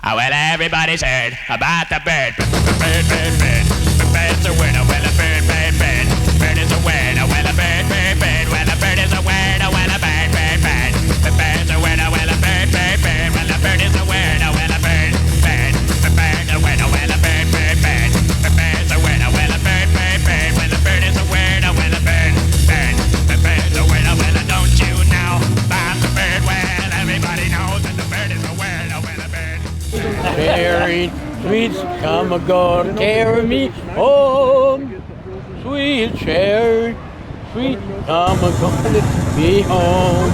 Well, everybody's heard about the bird. Bird, bird, bird. The bird's a word. Well, a bird, bird, bird. Bird is a word. Well, a bird, bird, bird. Well, a bird is a word. Well, a bird, bird, bird. The bird's a word. Well, a bird, bird, bird. Well, a bird is a word. Well, a bird, bird. The bird's a word. Well, a bird, bird, bird. The bird's a word. Well, a bird, bird, bird. Well, a bird is a word. Well, a bird, bird. The bird's a word. Well, don't you know about the bird? Well, everybody knows that the bird is a word. Well, a bird. Cherry sweets, come a go carry me home. Sweet cherry sweet, come a go me home.